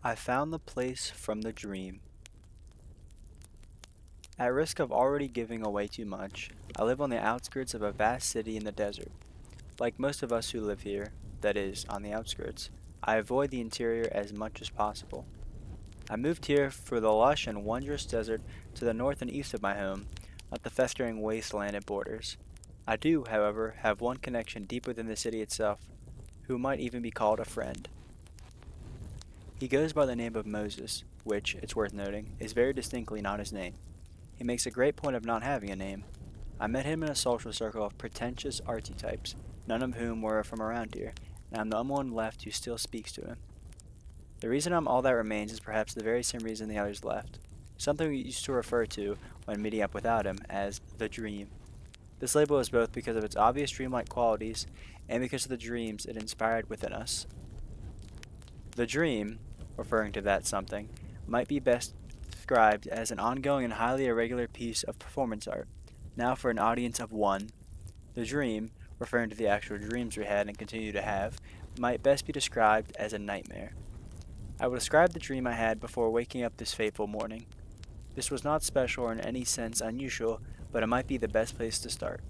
I found the place from the dream. At risk of already giving away too much, I live on the outskirts of a vast city in the desert. Like most of us who live here, that is, on the outskirts, I avoid the interior as much as possible. I moved here for the lush and wondrous desert to the north and east of my home, not the festering wasteland it borders. I do, however, have one connection deeper than the city itself, who might even be called a friend. He goes by the name of Moses, which, it's worth noting, is very distinctly not his name. He makes a great point of not having a name. I met him in a social circle of pretentious artsy types, none of whom were from around here, and I'm the only one left who still speaks to him. The reason I'm all that remains is perhaps the very same reason the others left, something we used to refer to, when meeting up without him, as the dream. This label is both because of its obvious dreamlike qualities and because of the dreams it inspired within us. The dream, referring to that something, might be best described as an ongoing and highly irregular piece of performance art, now for an audience of one. The dream, referring to the actual dreams we had and continue to have, might best be described as a nightmare. I will describe the dream I had before waking up this fateful morning. This was not special or in any sense unusual, but it might be the best place to start.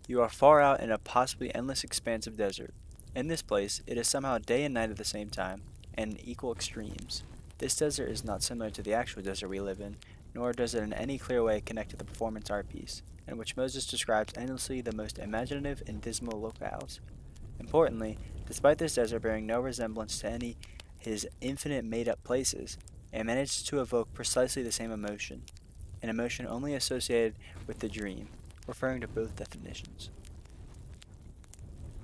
You are far out in a possibly endless expanse of desert. In this place, it is somehow day and night at the same time, and in equal extremes. This desert is not similar to the actual desert we live in, nor does it in any clear way connect to the performance art piece, in which Moses describes endlessly the most imaginative and dismal locales. Importantly, despite this desert bearing no resemblance to any his infinite made-up places, it manages to evoke precisely the same emotion, an emotion only associated with the dream, referring to both definitions.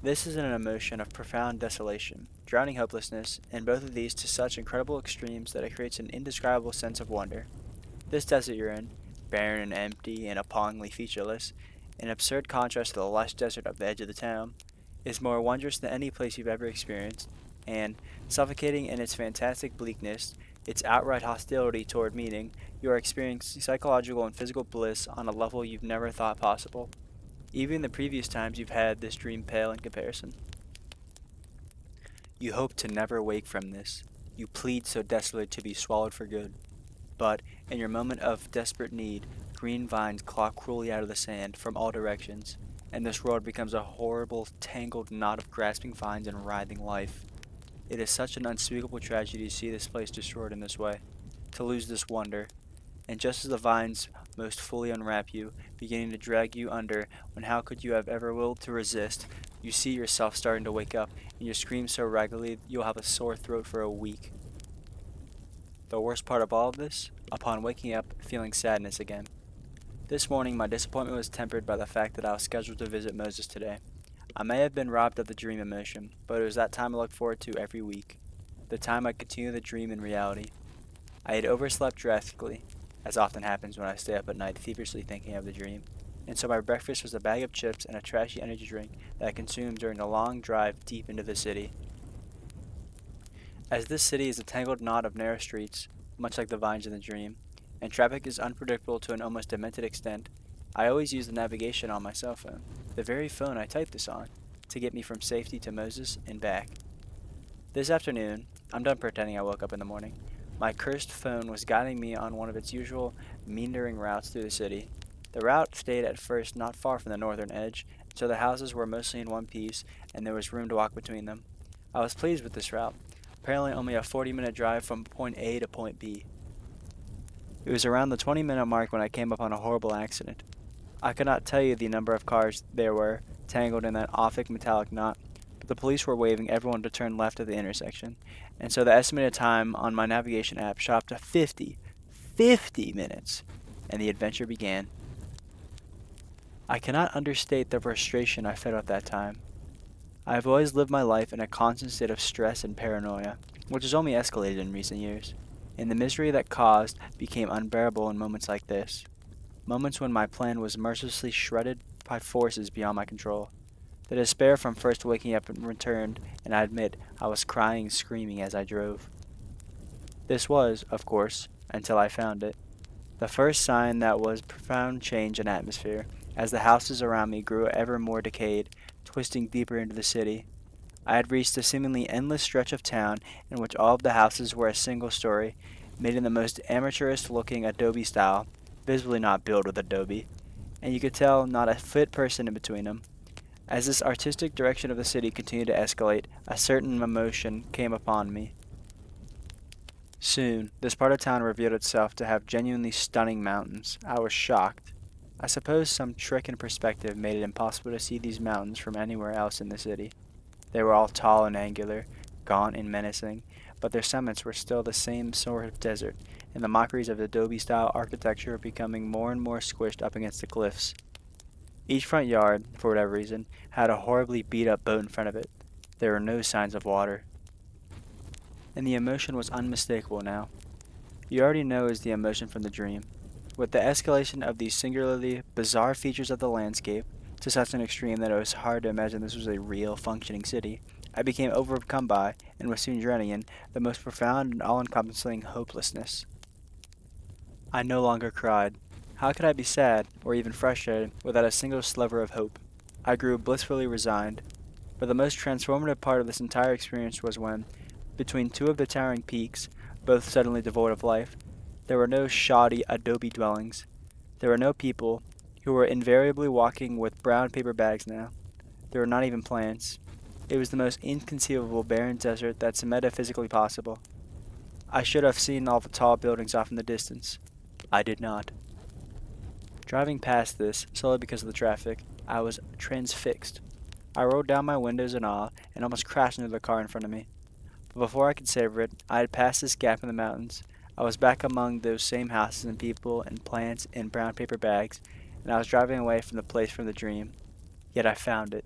This is an emotion of profound desolation, drowning hopelessness, and both of these to such incredible extremes that it creates an indescribable sense of wonder. This desert you're in, barren and empty and appallingly featureless, in absurd contrast to the lush desert of the edge of the town, is more wondrous than any place you've ever experienced, and, suffocating in its fantastic bleakness, its outright hostility toward meaning, you are experiencing psychological and physical bliss on a level you've never thought possible. Even the previous times you've had this dream pale in comparison. You hope to never wake from this. You plead so desperately to be swallowed for good. But, in your moment of desperate need, green vines claw cruelly out of the sand from all directions, and this world becomes a horrible, tangled knot of grasping vines and writhing life. It is such an unspeakable tragedy to see this place destroyed in this way, to lose this wonder, and just as the vines most fully unwrap you, beginning to drag you under, when how could you have ever willed to resist, you see yourself starting to wake up, and you scream so raggedly you'll have a sore throat for a week. The worst part of all of this, upon waking up, feeling sadness again. This morning my disappointment was tempered by the fact that I was scheduled to visit Moses today. I may have been robbed of the dream emotion, but it was that time I look forward to every week. The time I continue the dream in reality. I had overslept drastically, as often happens when I stay up at night feverishly thinking of the dream, and so my breakfast was a bag of chips and a trashy energy drink that I consumed during the long drive deep into the city. As this city is a tangled knot of narrow streets, much like the vines in the dream, and traffic is unpredictable to an almost demented extent, I always use the navigation on my cell phone, the very phone I typed this on, to get me from safety to Moses and back. This afternoon, I'm done pretending I woke up in the morning. My cursed phone was guiding me on one of its usual meandering routes through the city. The route stayed at first not far from the northern edge, so the houses were mostly in one piece, and there was room to walk between them. I was pleased with this route, apparently only a 40-minute drive from point A to point B. It was around the 20-minute mark when I came upon a horrible accident. I could not tell you the number of cars there were, tangled in that awful metallic knot, but the police were waving everyone to turn left at the intersection, and so the estimated time on my navigation app shot up to 50 minutes, and the adventure began. I cannot understate the frustration I felt at that time. I have always lived my life in a constant state of stress and paranoia, which has only escalated in recent years, and the misery that caused became unbearable in moments like this. Moments when my plan was mercilessly shredded by forces beyond my control. The despair from first waking up returned, and I admit I was crying and screaming as I drove. This was, of course, until I found it, the first sign that was profound change in atmosphere, as the houses around me grew ever more decayed, twisting deeper into the city. I had reached a seemingly endless stretch of town in which all of the houses were a single story, made in the most amateurish looking adobe style, visibly not built with adobe, and you could tell not a fit person in between them. As this artistic direction of the city continued to escalate, a certain emotion came upon me. Soon, this part of town revealed itself to have genuinely stunning mountains. I was shocked. I suppose some trick in perspective made it impossible to see these mountains from anywhere else in the city. They were all tall and angular, gaunt and menacing, but their summits were still the same sort of desert, and the mockeries of adobe-style architecture were becoming more and more squished up against the cliffs. Each front yard, for whatever reason, had a horribly beat-up boat in front of it. There were no signs of water. And the emotion was unmistakable now. You already know is the emotion from the dream. With the escalation of these singularly bizarre features of the landscape to such an extreme that it was hard to imagine this was a real, functioning city, I became overcome by, and was soon drowning in, the most profound and all-encompassing hopelessness. I no longer cried. How could I be sad, or even frustrated, without a single sliver of hope? I grew blissfully resigned. But the most transformative part of this entire experience was when, between two of the towering peaks, both suddenly devoid of life, there were no shoddy adobe dwellings. There were no people, who were invariably walking with brown paper bags now. There were not even plants. It was the most inconceivable barren desert that's metaphysically possible. I should have seen all the tall buildings off in the distance. I did not. Driving past this, solely because of the traffic, I was transfixed. I rolled down my windows in awe and almost crashed into the car in front of me. But before I could savor it, I had passed this gap in the mountains. I was back among those same houses and people and plants in brown paper bags, and I was driving away from the place from the dream. Yet I found it.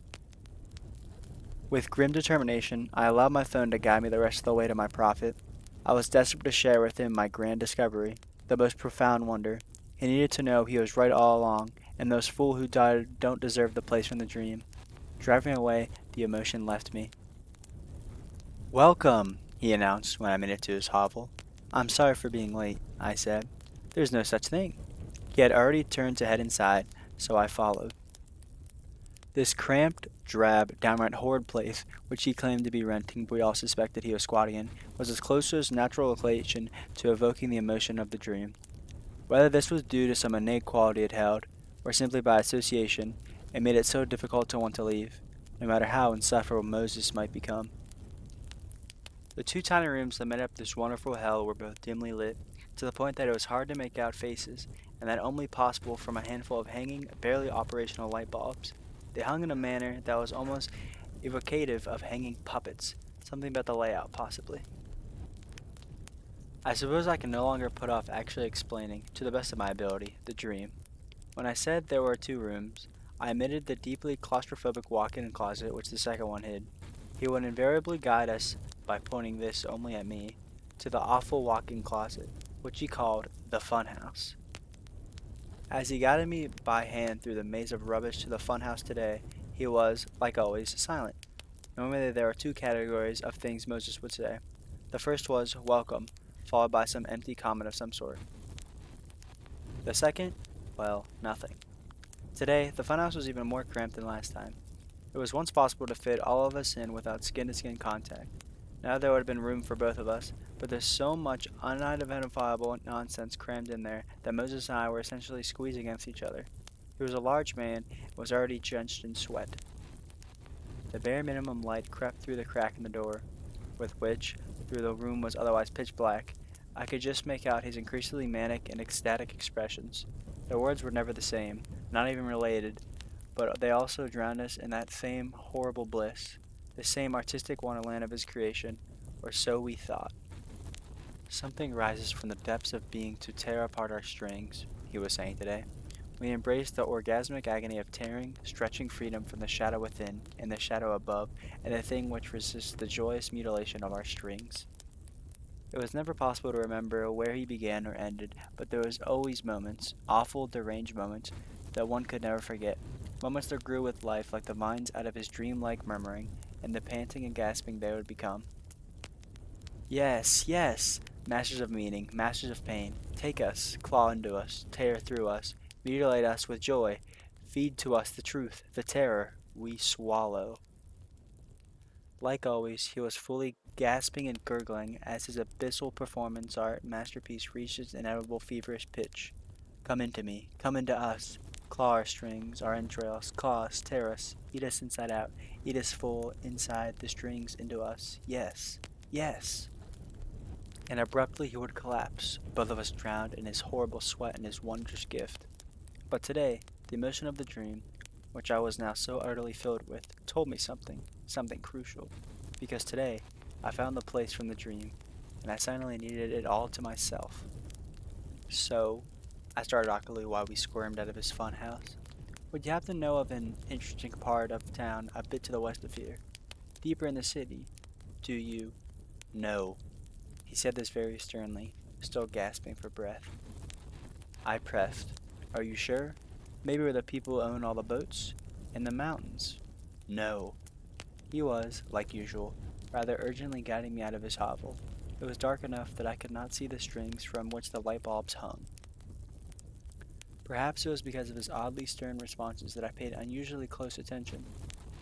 With grim determination, I allowed my phone to guide me the rest of the way to my prophet. I was desperate to share with him my grand discovery, the most profound wonder. He needed to know he was right all along, and those fools who died don't deserve the place from the dream. Driving away, the emotion left me. "Welcome," he announced when I made it to his hovel. "I'm sorry for being late," I said. "There's no such thing." He had already turned to head inside, so I followed. This cramped, drab, downright horrid place, which he claimed to be renting but we all suspected he was squatting in, was as close to his natural location to evoking the emotion of the dream. Whether this was due to some innate quality it held, or simply by association, it made it so difficult to want to leave, no matter how insufferable Moses might become. The two tiny rooms that made up this wonderful hell were both dimly lit, to the point that it was hard to make out faces, and that only possible from a handful of hanging, barely operational light bulbs. They hung in a manner that was almost evocative of hanging puppets, something about the layout, possibly. I suppose I can no longer put off actually explaining, to the best of my ability, the dream. When I said there were two rooms, I omitted the deeply claustrophobic walk-in closet which the second one hid. He would invariably guide us, by pointing this only at me, to the awful walk-in closet, which he called the funhouse. As he guided me by hand through the maze of rubbish to the funhouse today, he was, like always, silent. Normally there are two categories of things Moses would say. The first was, "welcome," followed by some empty comment of some sort. The second, well, nothing. Today, the funhouse was even more cramped than last time. It was once possible to fit all of us in without skin-to-skin contact. Now there would have been room for both of us, but there's so much unidentifiable nonsense crammed in there that Moses and I were essentially squeezed against each other. He was a large man and was already drenched in sweat. The bare minimum light crept through the crack in the door, with which, though the room was otherwise pitch black, I could just make out his increasingly manic and ecstatic expressions. The words were never the same, not even related, but they also drowned us in that same horrible bliss, the same artistic wonderland of his creation, or so we thought. "Something rises from the depths of being to tear apart our strings," he was saying today. We embraced the orgasmic agony of tearing, stretching freedom from the shadow within and the shadow above, and the thing which resists the joyous mutilation of our strings. It was never possible to remember where he began or ended, but there was always moments, awful, deranged moments, that one could never forget. Moments that grew with life like the vines out of his dream-like murmuring, and the panting and gasping they would become. Yes, yes! Masters of meaning, masters of pain, take us, claw into us, tear through us, mutilate us with joy, feed to us the truth, the terror we swallow. Like always, he was fully gasping and gurgling as his abyssal performance art masterpiece reached its inevitable feverish pitch. Come into me, come into us. Claw our strings, our entrails, claw us, tear us, eat us inside out, eat us full, inside the strings into us. Yes, yes. And abruptly he would collapse, both of us drowned in his horrible sweat and his wondrous gift. But today, the emotion of the dream, which I was now so utterly filled with, told me something, something crucial. Because today, I found the place from the dream, and I suddenly needed it all to myself. So, I started Akalu while we squirmed out of his fun house. Would you happen to know of an interesting part of town a bit to the west of here? Deeper in the city? Do you? No. He said this very sternly, still gasping for breath. I pressed. Are you sure? Maybe we're the people who own all the boats? In the mountains? No. He was, like usual, rather urgently guiding me out of his hovel. It was dark enough that I could not see the strings from which the light bulbs hung. Perhaps it was because of his oddly stern responses that I paid unusually close attention.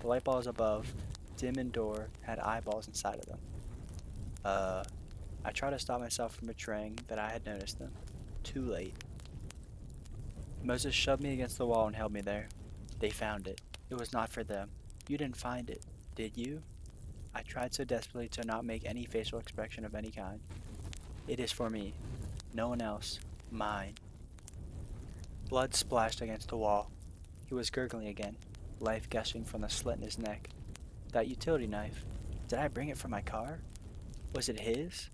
The light bulbs above, dim and door, had eyeballs inside of them. I tried to stop myself from betraying that I had noticed them. Too late. Moses shoved me against the wall and held me there. They found it. It was not for them. You didn't find it, did you? I tried so desperately to not make any facial expression of any kind. It is for me. No one else. Mine. Blood splashed against the wall. He was gurgling again, life gushing from the slit in his neck. That utility knife. Did I bring it from my car? Was it his?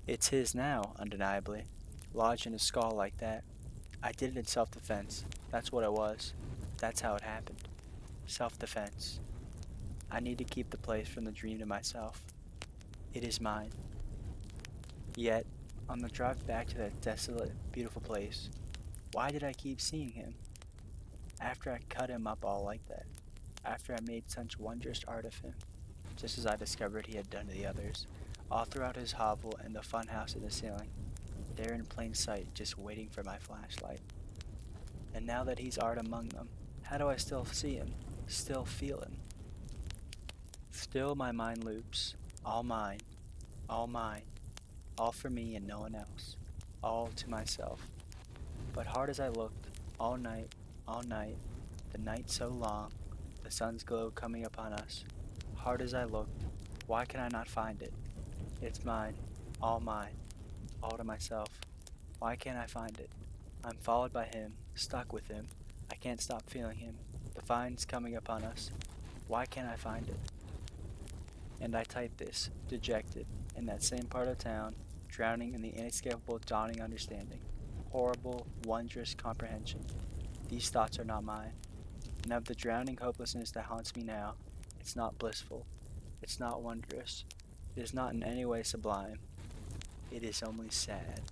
It's his now, undeniably. Lodged in his skull like that. I did it in self-defense. That's what it was. That's how it happened. Self-defense. I need to keep the place from the dream to myself. It is mine. Yet, on the drive back to that desolate, beautiful place, why did I keep seeing him? After I cut him up all like that. After I made such wondrous art of him. Just as I discovered he had done to the others. All throughout his hovel and the fun house in the ceiling. There in plain sight, just waiting for my flashlight. And now that he's art among them, how do I still see him? Still feel him? Still my mind loops. All mine. All mine. All for me and no one else. All to myself. But hard as I looked, all night, the night so long, the sun's glow coming upon us, hard as I looked, why can I not find it? It's mine, all to myself. Why can't I find it? I'm followed by him, stuck with him. I can't stop feeling him. The fine's coming upon us. Why can't I find it? And I typed this, dejected, in that same part of town, drowning in the inescapable dawning understanding. Horrible, wondrous comprehension. These thoughts are not mine. And of the drowning hopelessness that haunts me now, it's not blissful. It's not wondrous. It is not in any way sublime. It is only sad.